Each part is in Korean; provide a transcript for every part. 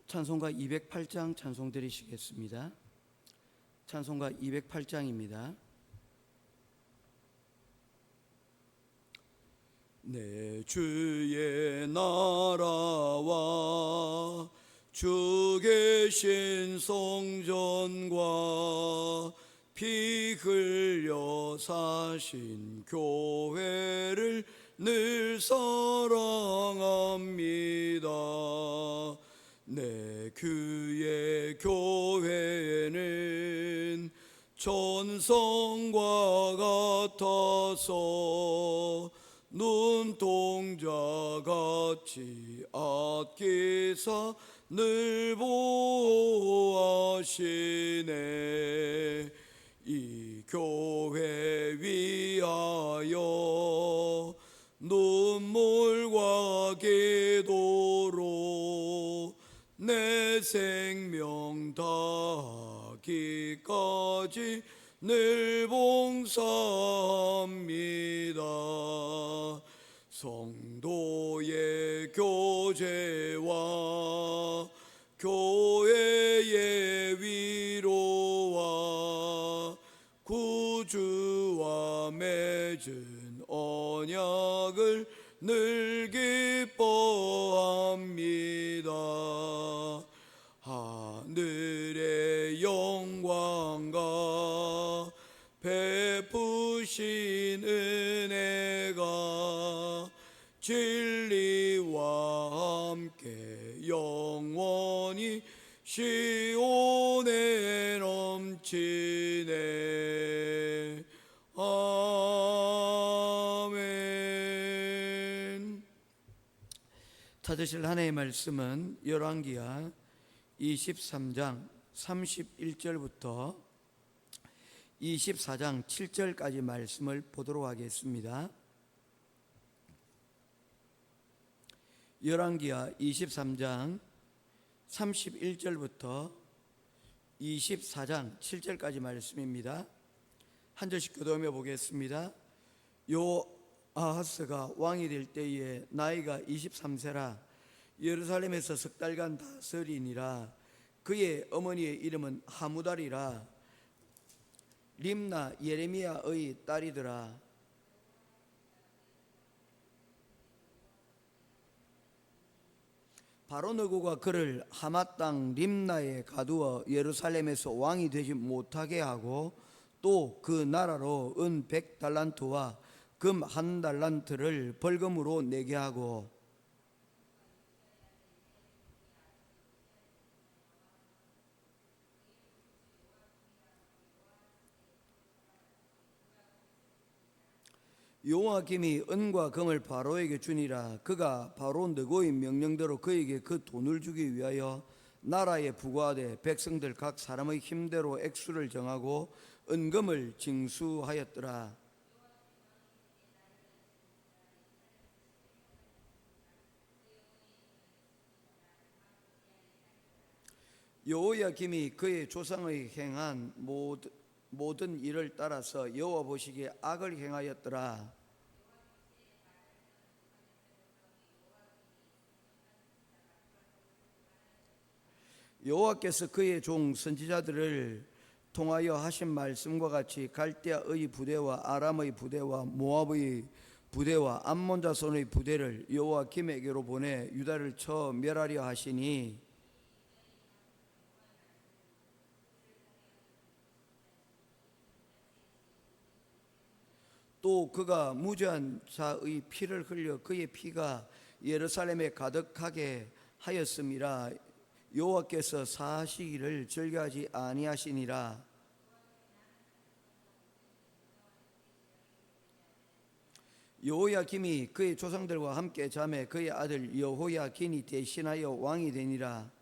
찬송가 208장 찬송 드리시겠습니다. 찬송가 208장입니다. 내 주의 나라와 주 계신 성전과 피 흘려 사신 교회를 늘 사랑합니다. 내 그의 교회는 천성과 같아서 눈동자같이 아끼사 늘 보호하시네. 이 교회 위하여 눈물과 기도로 내 생명 다하기까지 늘 봉사합니다. 성도의 교제와 교회의 위로와 구주와 맺은 언약을 늘 기뻐합니다. 하늘의 영광과 베푸신 은혜가 진리와 함께 영원히 시온에 넘치네. 아멘. 찾으실 하나님의 말씀은 열왕기하 23장 31절부터 24장 7절까지 말씀을 보도록 하겠습니다. 열왕기하 23장 31절부터 24장 7절까지 말씀입니다. 한 절씩 교독하며 보겠습니다. 요아하스가 왕이 될 때에 나이가 23세라 예루살렘에서 석 달간 다스리니라. 그의 어머니의 이름은 하무달이라 림나 예레미야의 딸이더라. 바로 느고가 그를 하맛 땅 림나에 가두어 예루살렘에서 왕이 되지 못하게 하고 또 그 나라로 은 100달란트와 금 1달란트를 벌금으로 내게 하고 요아김이 은과 금을 바로에게 주니라. 그가 바로 느고의 명령대로 그에게 그 돈을 주기 위하여 나라에 부과하되 백성들 각 사람의 힘대로 액수를 정하고 은금을 징수하였더라. 여호야김이 그의 조상의 행한 모든 일을 따라서 여호와 보시기에 악을 행하였더라. 여호와께서 그의 종 선지자들을 통하여 하신 말씀과 같이 갈대아의 부대와 아람의 부대와 모압의 부대와 암몬 자손의 부대를 여호와김에게로 보내 유다를 쳐 멸하려 하시니 또 그가 무죄한 자의 피를 흘려 그의 피가 예루살렘에 가득하게 하였음이라. 여호와께서 사시기를 즐겨하지 아니하시니라. 여호야김이 그의 조상들과 함께 잠에 그의 아들 여호야긴이 대신하여 왕이 되니라.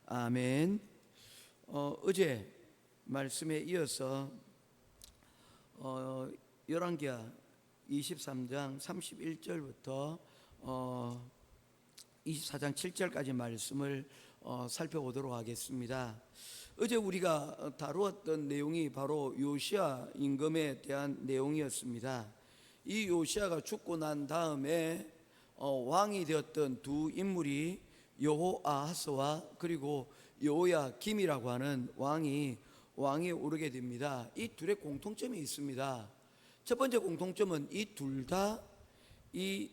아멘. 어제 말씀에 이어서 열왕기하 23장 31절부터 24장 7절까지 말씀을 살펴보도록 하겠습니다. 어제 우리가 다루었던 내용이 바로 요시야 임금에 대한 내용이었습니다. 이 요시야가 죽고 난 다음에 왕이 되었던 두 인물이 여호아하스와 그리고 여호야김이라고 하는 왕에 오르게 됩니다. 이 둘의 공통점이 있습니다. 첫 번째 공통점은 이 둘 다 이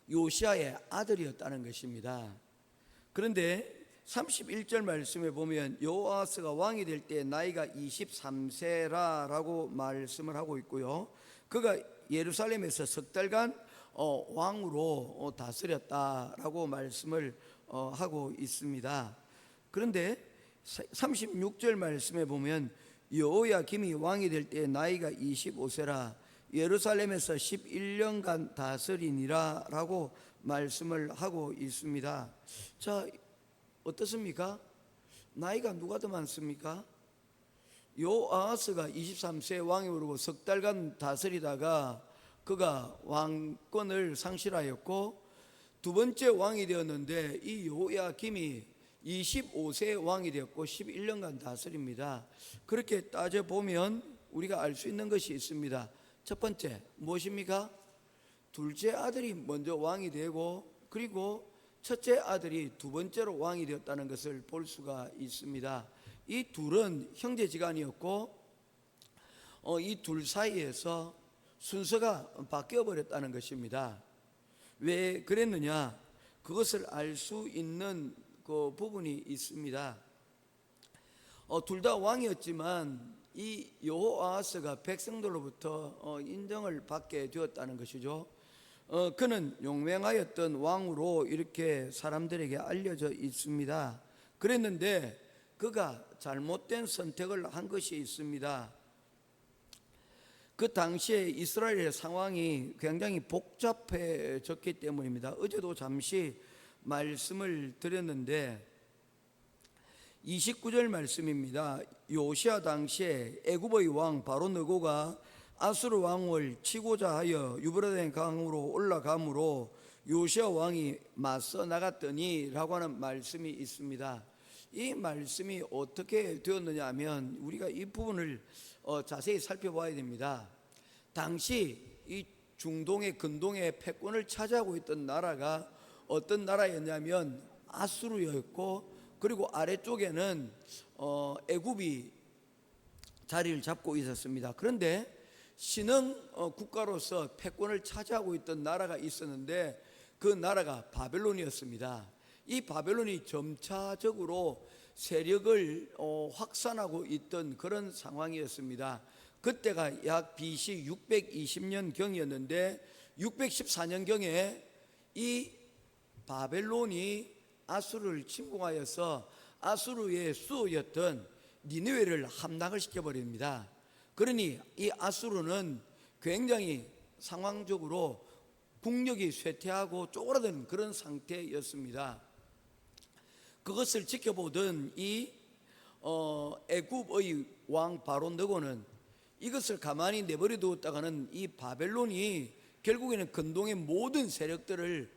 요시야의 아들이었다는 것입니다. 그런데 31절 말씀에 보면 여호아하스가 왕이 될 때 나이가 23세라라고 말씀을 하고 있고요. 그가 예루살렘에서 석 달간 왕으로 다스렸다라고 말씀을 하고 있습니다. 그런데 36절 말씀에 보면 여호야김이 왕이 될 때 나이가 25세라 예루살렘에서 11년간 다스리니라 라고 말씀을 하고 있습니다. 자, 어떻습니까? 나이가 누가 더 많습니까? 여호아하스가 23세 왕이 오르고 석 달간 다스리다가 그가 왕권을 상실하였고, 두 번째 왕이 되었는데 이 여호야김이 25세 왕이 되었고 11년간 다스립니다. 그렇게 따져보면 우리가 알 수 있는 것이 있습니다. 첫 번째 무엇입니까? 둘째 아들이 먼저 왕이 되고 그리고 첫째 아들이 두 번째로 왕이 되었다는 것을 볼 수가 있습니다. 이 둘은 형제지간이었고 이 둘 사이에서 순서가 바뀌어 버렸다는 것입니다. 왜 그랬느냐? 그것을 알 수 있는 그 부분이 있습니다. 둘 다 왕이었지만 이 여호아하스가 백성들로부터 인정을 받게 되었다는 것이죠. 그는 용맹하였던 왕으로 이렇게 사람들에게 알려져 있습니다. 그랬는데 그가 잘못된 선택을 한 것이 있습니다. 그 당시에 이스라엘의 상황이 굉장히 복잡해졌기 때문입니다. 어제도 잠시 말씀을 드렸는데 29절 말씀입니다. 요시야 당시에 애굽의 왕 바로 느고가 아수르 왕을 치고자 하여 유브라데 강으로 올라가므로 요시야 왕이 맞서 나갔더니 라고 하는 말씀이 있습니다. 이 말씀이 어떻게 되었느냐 하면 우리가 이 부분을 자세히 살펴봐야 됩니다. 당시 이 중동의 근동의 패권을 차지하고 있던 나라가 어떤 나라였냐면 아수르였고, 그리고 아래쪽에는 애굽이 자리를 잡고 있었습니다. 그런데 신흥 국가로서 패권을 차지하고 있던 나라가 있었는데 그 나라가 바벨론이었습니다. 이 바벨론이 점차적으로 세력을 확산하고 있던 그런 상황이었습니다. 그때가 약 BC 620년 경이었는데 614년 경에 이 바벨론이 아수르를 침공하여서 아수르의 수호였던 니느웨를 함락을 시켜버립니다. 그러니 이 아수르는 굉장히 상황적으로 국력이 쇠퇴하고 쪼그라든 그런 상태였습니다. 그것을 지켜보던 이 애굽의 왕 바로 느고는 이것을 가만히 내버려 두었다가는 이 바벨론이 결국에는 근동의 모든 세력들을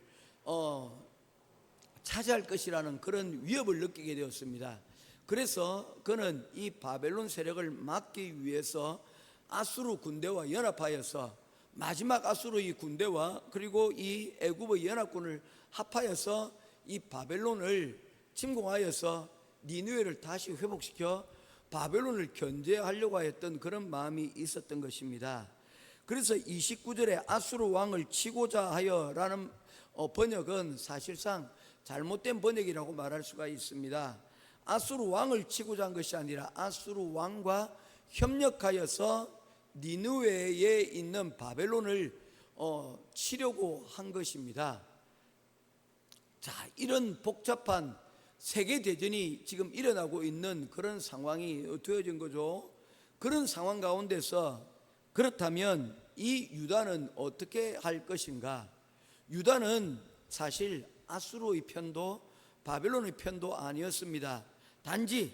차지할 것이라는 그런 위협을 느끼게 되었습니다. 그래서 그는 이 바벨론 세력을 막기 위해서 아수르 군대와 연합하여서 마지막 아수르의 군대와 그리고 이 애굽의 연합군을 합하여서 이 바벨론을 침공하여서 니느웨를 다시 회복시켜 바벨론을 견제하려고 했던 그런 마음이 있었던 것입니다. 그래서 29절에 아수르 왕을 치고자 하여라는 번역은 사실상 잘못된 번역이라고 말할 수가 있습니다. 아수르 왕을 치고자 한 것이 아니라 아수르 왕과 협력하여서 니느웨에 있는 바벨론을 치려고 한 것입니다. 자, 이런 복잡한 세계대전이 지금 일어나고 있는 그런 상황이 되어진 거죠. 그런 상황 가운데서 그렇다면 이 유다는 어떻게 할 것인가? 유다는 사실 아수르의 편도 바벨론의 편도 아니었습니다. 단지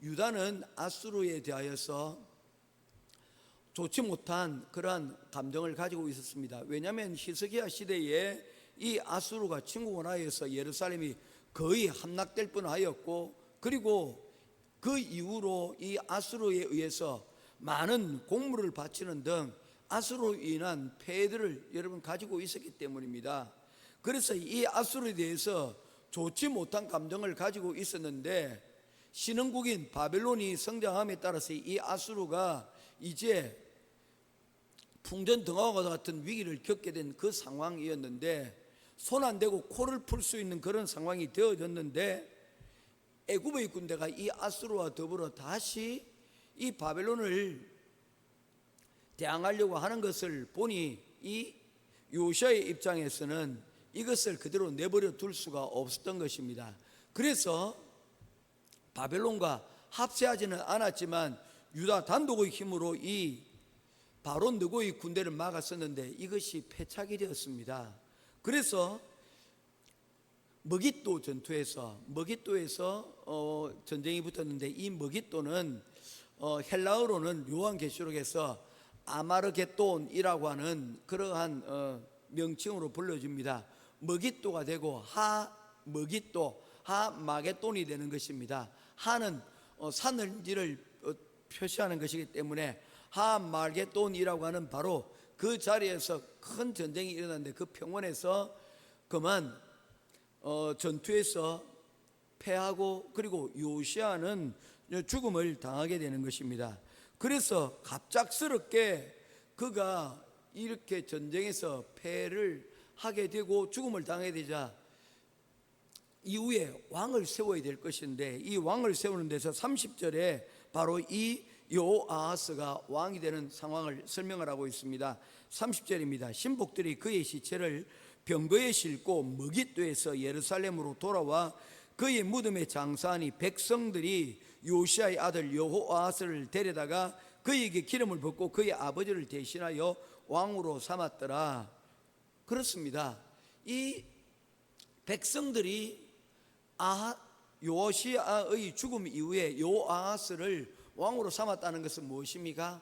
유다는 아수르에 대하여서 좋지 못한 그러한 감정을 가지고 있었습니다. 왜냐하면 히스기야 시대에 이 아수르가 침공을 하여서 예루살렘이 거의 함락될 뻔하였고, 그리고 그 이후로 이 아수르에 의해서 많은 공물을 바치는 등 아수르로 인한 폐해들을 여러분 가지고 있었기 때문입니다. 그래서 이 아수르에 대해서 좋지 못한 감정을 가지고 있었는데, 신흥국인 바벨론이 성장함에 따라서 이 아수르가 이제 풍전등화와 같은 위기를 겪게 된 그 상황이었는데, 손 안 대고 코를 풀 수 있는 그런 상황이 되어졌는데, 애굽의 군대가 이 아수르와 더불어 다시 이 바벨론을 대항하려고 하는 것을 보니 이 요시아의 입장에서는 이것을 그대로 내버려 둘 수가 없었던 것입니다. 그래서 바벨론과 합세하지는 않았지만 유다 단독의 힘으로 이 바로 느고의 군대를 막았었는데 이것이 패착이 되었습니다. 그래서 머깃도 전투에서 전쟁이 붙었는데, 이 머깃도는 헬라어로는 요한계시록에서 아마르게돈이라고 하는 그러한 명칭으로 불려집니다. 머깃도가 되고 하마게돈이 되는 것입니다. 하는 산을지를 표시하는 것이기 때문에 하마게돈이라고 하는 바로 그 자리에서 큰 전쟁이 일어났는데, 그 평원에서 그만 전투에서 패하고, 그리고 요시아는 죽음을 당하게 되는 것입니다. 그래서 갑작스럽게 그가 이렇게 전쟁에서 패를 하게 되고 죽음을 당하게 되자 이후에 왕을 세워야 될 것인데, 이 왕을 세우는 데서 30절에 바로 이 여호아하스가 왕이 되는 상황을 설명을 하고 있습니다. 30절입니다. 신복들이 그의 시체를 병거에 싣고 머깃도에서 예루살렘으로 돌아와 그의 무덤에 장사하니, 백성들이 요시아의 아들 여호아하스를 데려다가 그에게 기름을 붓고 그의 아버지를 대신하여 왕으로 삼았더라. 그렇습니다. 이 백성들이 요시아의 죽음 이후에 여호아하스를 왕으로 삼았다는 것은 무엇입니까?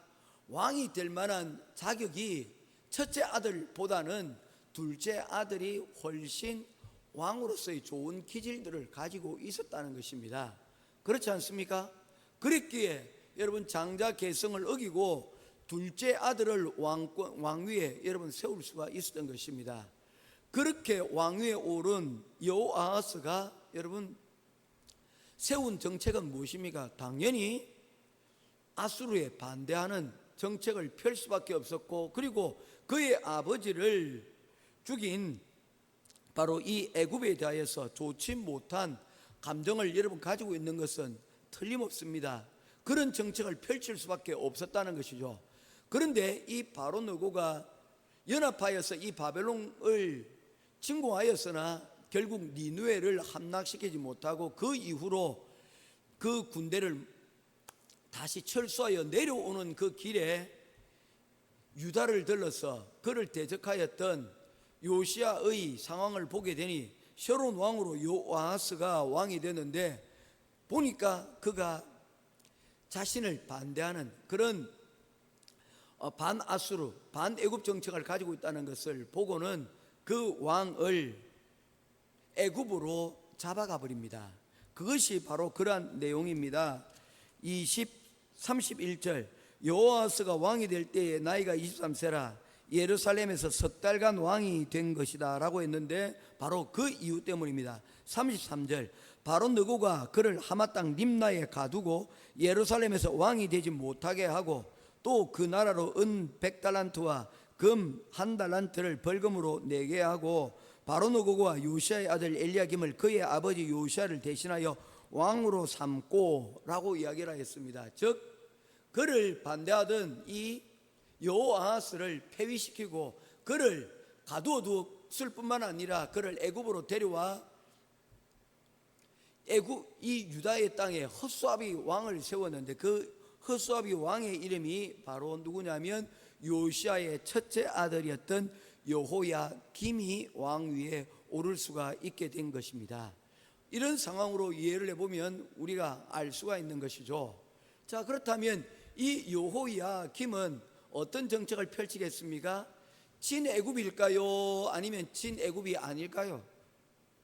왕이 될 만한 자격이 첫째 아들보다는 둘째 아들이 훨씬 왕으로서의 좋은 기질들을 가지고 있었다는 것입니다. 그렇지 않습니까? 그랬기에 여러분 장자 계성을 어기고 둘째 아들을 왕위에 여러분 세울 수가 있었던 것입니다. 그렇게 왕위에 오른 여호아하스가 여러분 세운 정책은 무엇입니까? 당연히 아수르에 반대하는 정책을 펼 수밖에 없었고, 그리고 그의 아버지를 죽인 바로 이 애굽에 대하여서 좋지 못한 감정을 여러분 가지고 있는 것은 틀림없습니다. 그런 정책을 펼칠 수밖에 없었다는 것이죠. 그런데 이 바로 느고가 연합하여서 이 바벨론을 침공하였으나 결국 니느웨를 함락시키지 못하고, 그 이후로 그 군대를 다시 철수하여 내려오는 그 길에 유다를 들러서 그를 대적하였던 요시아의 상황을 보게 되니, 새로운 왕으로 여호아하스가 왕이 되는데, 보니까 그가 자신을 반대하는 그런 반아수르, 반애굽 정책을 가지고 있다는 것을 보고는 그 왕을 애굽으로 잡아가 버립니다. 그것이 바로 그러한 내용입니다. 31절 여호아스가 왕이 될 때에 나이가 23세라 예루살렘에서 석 달간 왕이 된 것이다 라고 했는데, 바로 그 이유 때문입니다. 33절 바로 느고가 그를 하마 땅 림나에 가두고 예루살렘에서 왕이 되지 못하게 하고, 또 그 나라로 은 100달란트와 금 1달란트를 벌금으로 내게 하고, 바로 느고가 요시아의 아들 엘리야김을 그의 아버지 요시아를 대신하여 왕으로 삼고 라고 이야기를 했습니다. 즉 그를 반대하던 이 여호아하스를 폐위시키고 그를 가두어두었을 뿐만 아니라 그를 애굽으로 데려와 애굽 이 유다의 땅에 헛수아비 왕을 세웠는데, 그 헛수아비 왕의 이름이 바로 누구냐면 요시아의 첫째 아들이었던 여호야김이 왕위에 오를 수가 있게 된 것입니다. 이런 상황으로 이해를 해보면 우리가 알 수가 있는 것이죠. 자, 그렇다면 이 여호야김은 어떤 정책을 펼치겠습니까? 친애굽일까요? 아니면 친애굽이 아닐까요?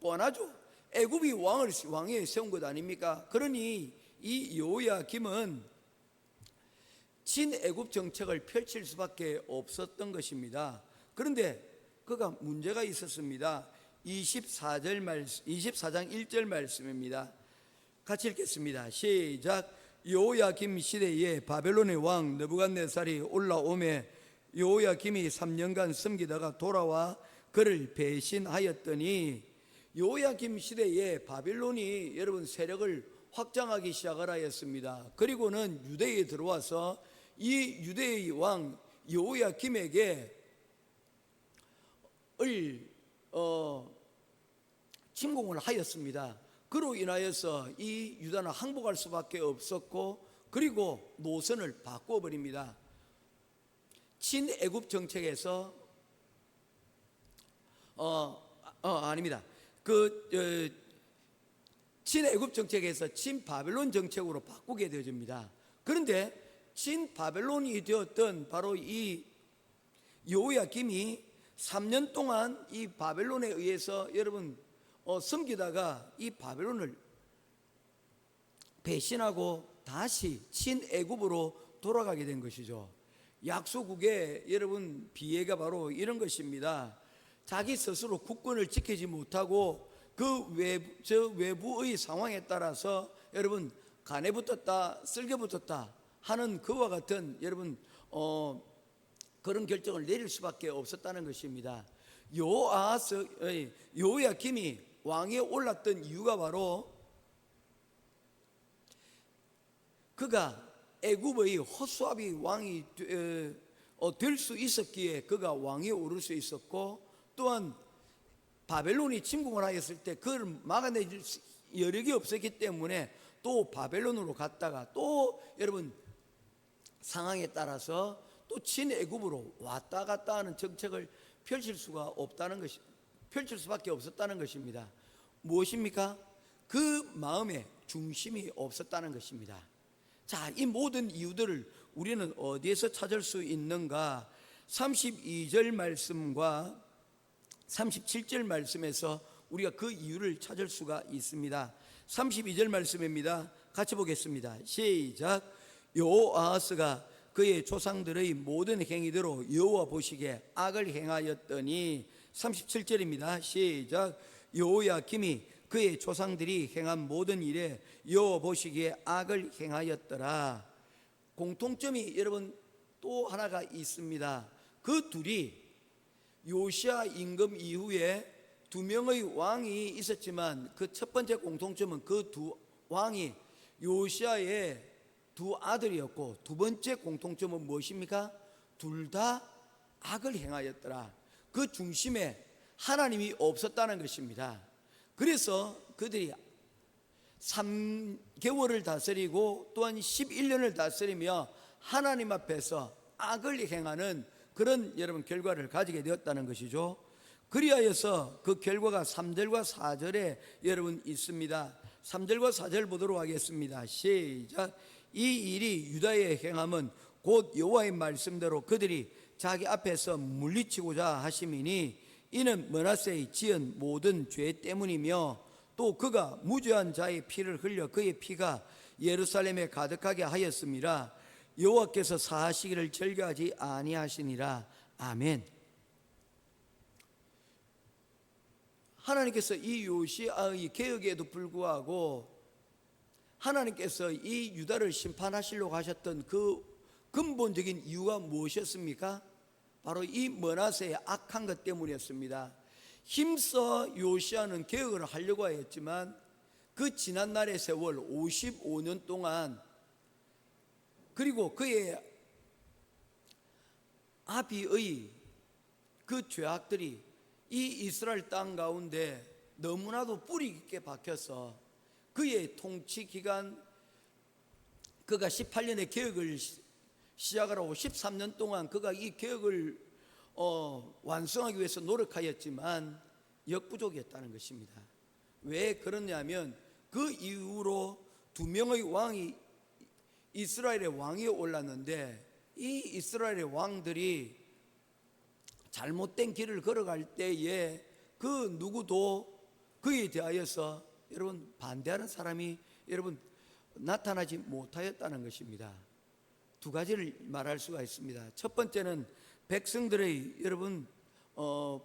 뻔하죠. 애굽이 왕에 세운 것 아닙니까? 그러니 이 여호야김은 친애굽 정책을 펼칠 수밖에 없었던 것입니다. 그런데 그가 문제가 있었습니다. 24장 1절 말씀입니다. 같이 읽겠습니다. 시작. 여호야김 시대에 바벨론의 왕 느부갓네살이 올라오매 여호야김이 3년간 섬기다가 돌아와 그를 배신하였더니, 여호야김 시대에 바벨론이 여러분 세력을 확장하기 시작을 하였습니다. 그리고는 유대에 들어와서 이 유대의 왕 여호야김에게 침공을 하였습니다. 그로 인하여서 이 유다는 항복할 수밖에 없었고, 그리고 노선을 바꿔버립니다. 친애굽 정책에서 아닙니다. 친애굽 정책에서 친바벨론 정책으로 바꾸게 되어집니다. 그런데 친바벨론이 되었던 바로 이 여호야김이 3년 동안 이 바벨론에 의해서 여러분 섬기다가 이 바벨론을 배신하고 다시 친애굽으로 돌아가게 된 것이죠. 약소국의 여러분 비애가 바로 이런 것입니다. 자기 스스로 국권을 지키지 못하고 그 외부의 상황에 따라서 여러분 간에 붙었다 쓸개 붙었다 하는 그와 같은 여러분 그런 결정을 내릴 수밖에 없었다는 것입니다. 여호야김이 왕에 올랐던 이유가 바로 그가 애굽의 호수아비 왕이 될 수 있었기에 그가 왕에 오를 수 있었고, 또한 바벨론이 침공을 하였을 때 그를 막아낼 여력이 없었기 때문에 또 바벨론으로 갔다가 또 여러분 상황에 따라서 또 친애굽으로 왔다 갔다 하는 정책을 펼칠 수밖에 없었다는 것입니다. 무엇입니까? 그 마음에 중심이 없었다는 것입니다. 자, 이 모든 이유들을 우리는 어디에서 찾을 수 있는가? 32절 말씀과 37절 말씀에서 우리가 그 이유를 찾을 수가 있습니다. 32절 말씀입니다. 같이 보겠습니다. 시작. 여호아하스가 그의 조상들의 모든 행위대로 여호와 보시기에 악을 행하였더니, 37절입니다. 시작. 여호야김이 그의 조상들이 행한 모든 일에 여호와 보시기에 악을 행하였더라. 공통점이 여러분 또 하나가 있습니다. 그 둘이 요시야 임금 이후에 두 명의 왕이 있었지만 그 첫 번째 공통점은 그 두 왕이 요시야의 두 아들이었고, 두 번째 공통점은 무엇입니까? 둘 다 악을 행하였더라. 그 중심에 하나님이 없었다는 것입니다. 그래서 그들이 3개월을 다스리고 또한 11년을 다스리며 하나님 앞에서 악을 행하는 그런 여러분 결과를 가지게 되었다는 것이죠. 그리하여서 그 결과가 3절과 4절에 여러분 있습니다. 3절과 4절 보도록 하겠습니다. 시작. 이 일이 유다의 행함은 곧 여호와의 말씀대로 그들이 자기 앞에서 물리치고자 하심이니, 이는 므낫세의 지은 모든 죄 때문이며, 또 그가 무죄한 자의 피를 흘려 그의 피가 예루살렘에 가득하게 하였음이라. 여호와께서 사하시기를 즐겨하지 아니하시니라. 아멘. 하나님께서 이 요시아의 개혁에도 불구하고 하나님께서 이 유다를 심판하시려고 하셨던 그 근본적인 이유가 무엇이었습니까? 바로 이 므낫세의 악한 것 때문이었습니다. 힘써 요시아는 개혁을 하려고 하였지만 그 지난날의 세월 55년 동안, 그리고 그의 아비의 그 죄악들이 이 이스라엘 땅 가운데 너무나도 뿌리 깊게 박혀서 그의 통치 기간, 그가 18년의 개혁을 시작을 하고 13년 동안 그가 이 개혁을 완성하기 위해서 노력하였지만 역부족이었다는 것입니다. 왜 그러냐면 그 이후로 두 명의 왕이 이스라엘의 왕이 올랐는데, 이 이스라엘의 왕들이 잘못된 길을 걸어갈 때에 그 누구도 그에 대하여서 여러분 반대하는 사람이 여러분 나타나지 못하였다는 것입니다. 두 가지를 말할 수가 있습니다. 첫 번째는 백성들의 여러분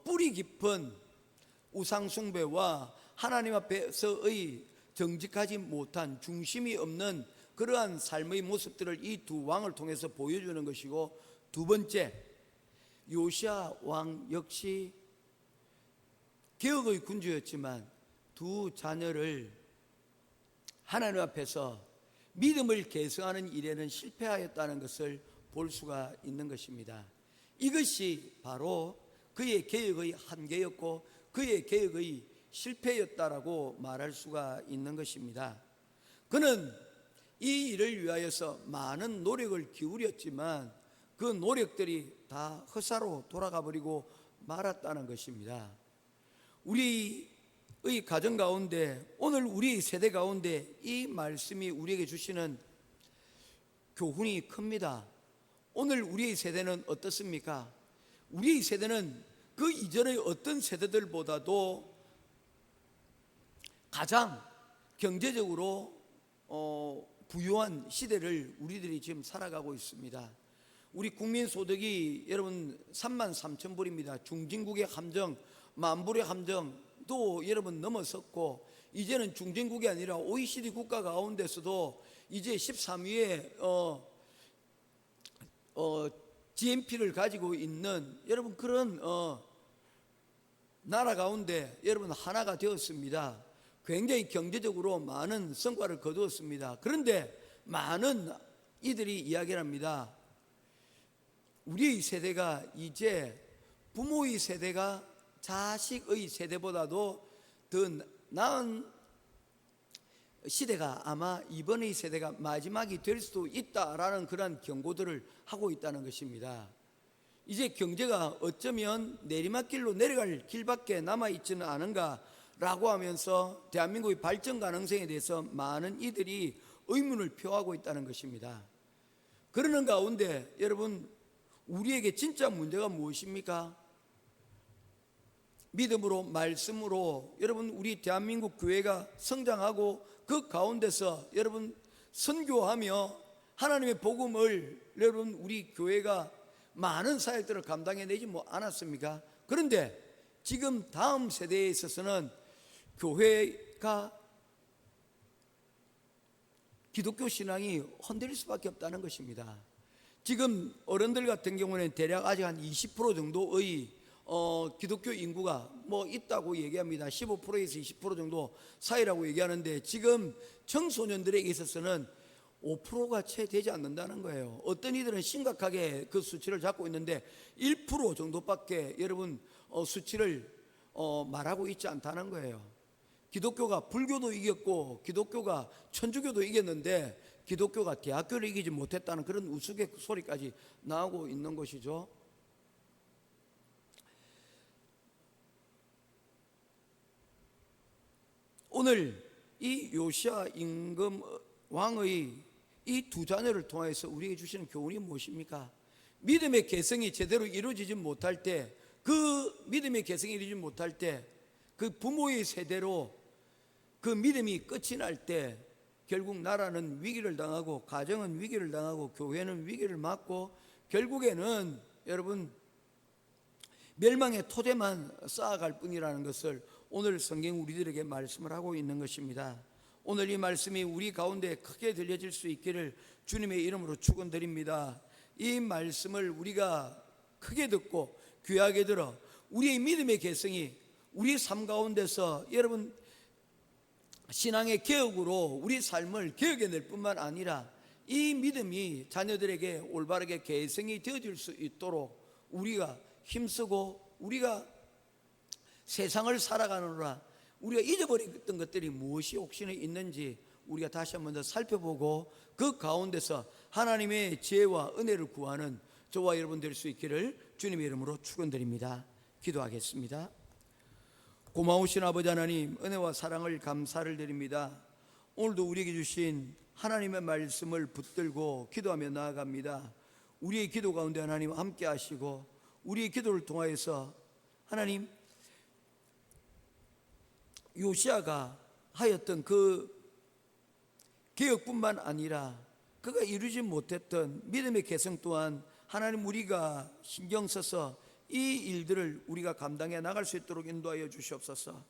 뿌리 깊은 우상 숭배와 하나님 앞에서의 정직하지 못한 중심이 없는 그러한 삶의 모습들을 이 두 왕을 통해서 보여주는 것이고, 두 번째, 요시야 왕 역시 개혁의 군주였지만 두 자녀를 하나님 앞에서 믿음을 계승하는 일에는 실패하였다는 것을 볼 수가 있는 것입니다. 이것이 바로 그의 개혁의 한계였고 그의 개혁의 실패였다라고 말할 수가 있는 것입니다. 그는 이 일을 위하여서 많은 노력을 기울였지만 그 노력들이 다 헛사로 돌아가 버리고 말았다는 것입니다. 우리의 가정 가운데, 오늘 우리 세대 가운데 이 말씀이 우리에게 주시는 교훈이 큽니다. 오늘 우리의 세대는 어떻습니까? 우리의 세대는 그 이전의 어떤 세대들보다도 가장 경제적으로 부유한 시대를 우리들이 지금 살아가고 있습니다. 우리 국민소득이 여러분 33,000불입니다. 중진국의 함정, 만불의 함정도 여러분 넘어섰고, 이제는 중진국이 아니라 OECD 국가 가운데서도 이제 13위에 GNP를 가지고 있는 여러분 그런 나라 가운데 여러분 하나가 되었습니다. 굉장히 경제적으로 많은 성과를 거두었습니다. 그런데 많은 이들이 이야기를 합니다. 우리의 세대가 이제 부모의 세대가 자식의 세대보다도 더 나은 시대가 아마 이번의 세대가 마지막이 될 수도 있다라는 그런 경고들을 하고 있다는 것입니다. 이제 경제가 어쩌면 내리막길로 내려갈 길밖에 남아있지는 않은가라고 하면서 대한민국의 발전 가능성에 대해서 많은 이들이 의문을 표하고 있다는 것입니다. 그러는 가운데 여러분, 우리에게 진짜 문제가 무엇입니까? 믿음으로, 말씀으로 여러분 우리 대한민국 교회가 성장하고 그 가운데서 여러분 선교하며 하나님의 복음을 여러분 우리 교회가 많은 사역들을 감당해내지 않았습니까? 그런데 지금 다음 세대에 있어서는 교회가 기독교 신앙이 흔들릴 수밖에 없다는 것입니다. 지금 어른들 같은 경우는 대략 아직 한 20% 정도의 기독교 인구가 있다고 얘기합니다. 15%에서 20% 정도 사이라고 얘기하는데, 지금 청소년들에게 있어서는 5%가 채 되지 않는다는 거예요. 어떤 이들은 심각하게 그 수치를 잡고 있는데 1% 정도밖에 여러분 수치를 말하고 있지 않다는 거예요. 기독교가 불교도 이겼고 기독교가 천주교도 이겼는데 기독교가 대학교를 이기지 못했다는 그런 우스갯소리까지 나오고 있는 것이죠. 오늘 이 요시야 임금 왕의 이 두 자녀를 통해서 우리에게 주시는 교훈이 무엇입니까? 믿음의 개성이 제대로 이루어지지 못할 때, 그 믿음의 개성이 이루어지지 못할 때, 그 부모의 세대로 그 믿음이 끝이 날 때 결국 나라는 위기를 당하고, 가정은 위기를 당하고, 교회는 위기를 맞고, 결국에는 여러분 멸망의 토대만 쌓아갈 뿐이라는 것을 오늘 성경 우리들에게 말씀을 하고 있는 것입니다. 오늘 이 말씀이 우리 가운데 크게 들려질 수 있기를 주님의 이름으로 축원드립니다. 이 말씀을 우리가 크게 듣고 귀하게 들어 우리의 믿음의 개성이 우리 삶 가운데서 여러분 신앙의 개혁으로 우리 삶을 개혁해낼 뿐만 아니라 이 믿음이 자녀들에게 올바르게 개성이 되어질 수 있도록 우리가 힘쓰고, 우리가 세상을 살아가느라 우리가 잊어버렸던 것들이 무엇이 혹시나 있는지 우리가 다시 한번 더 살펴보고 그 가운데서 하나님의 지혜와 은혜를 구하는 저와 여러분 될 수 있기를 주님의 이름으로 축원드립니다. 기도하겠습니다. 고마우신 아버지 하나님, 은혜와 사랑을 감사를 드립니다. 오늘도 우리에게 주신 하나님의 말씀을 붙들고 기도하며 나아갑니다. 우리의 기도 가운데 하나님 함께 하시고, 우리의 기도를 통하여서 하나님 요시아가 하였던 그 개혁뿐만 아니라 그가 이루지 못했던 믿음의 개성 또한 하나님 우리가 신경 써서 이 일들을 우리가 감당해 나갈 수 있도록 인도하여 주시옵소서.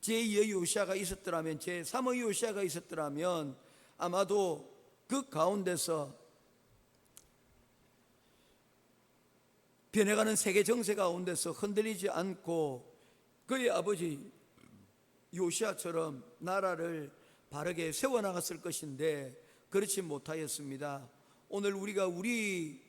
제2의 요시아가 있었더라면, 제3의 요시아가 있었더라면 아마도 그 가운데서 변해가는 세계 정세 가운데서 흔들리지 않고 그의 아버지 요시아처럼 나라를 바르게 세워나갔을 것인데 그렇지 못하였습니다. 오늘 우리가 우리의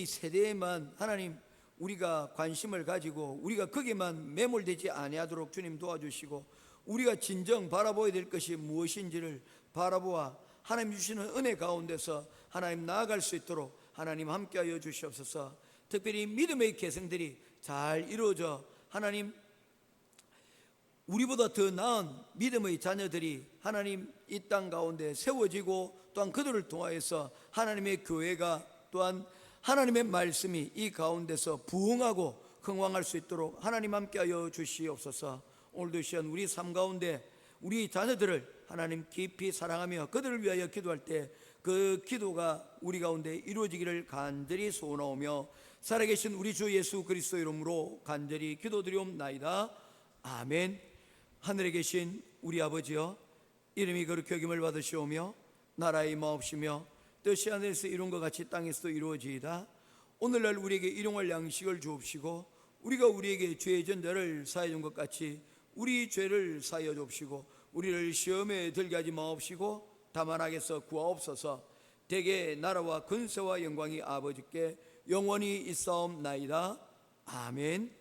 세대에만 하나님 우리가 관심을 가지고 우리가 거기에만 매몰되지 아니하도록 주님 도와주시고, 우리가 진정 바라보아야 될 것이 무엇인지를 바라보아 하나님 주시는 은혜 가운데서 하나님 나아갈 수 있도록 하나님 함께하여 주시옵소서. 특별히 믿음의 개성들이 잘 이루어져 하나님 우리보다 더 나은 믿음의 자녀들이 하나님 이 땅 가운데 세워지고, 또한 그들을 통하여서 하나님의 교회가 또한 하나님의 말씀이 이 가운데서 부흥하고 흥왕할 수 있도록 하나님 함께하여 주시옵소서. 오늘도 시간 우리 삶 가운데 우리 자녀들을 하나님 깊이 사랑하며 그들을 위하여 기도할 때 그 기도가 우리 가운데 이루어지기를 간절히 소원하오며, 살아계신 우리 주 예수 그리스도 이름으로 간절히 기도드리옵나이다. 아멘. 하늘에 계신 우리 아버지여, 이름이 거룩히 여김을 받으시오며 나라의 마옵시며 뜻이 하늘에서 이룬 것 같이 땅에서도 이루어지이다. 오늘날 우리에게 일용할 양식을 주옵시고, 우리가 우리에게 죄의 전자를 사하여 준 것 같이 우리 죄를 사하여 주옵시고, 우리를 시험에 들게 하지 마옵시고 다만 악에서 구하옵소서. 대개 나라와 근세와 영광이 아버지께 영원히 있사옵나이다. 아멘.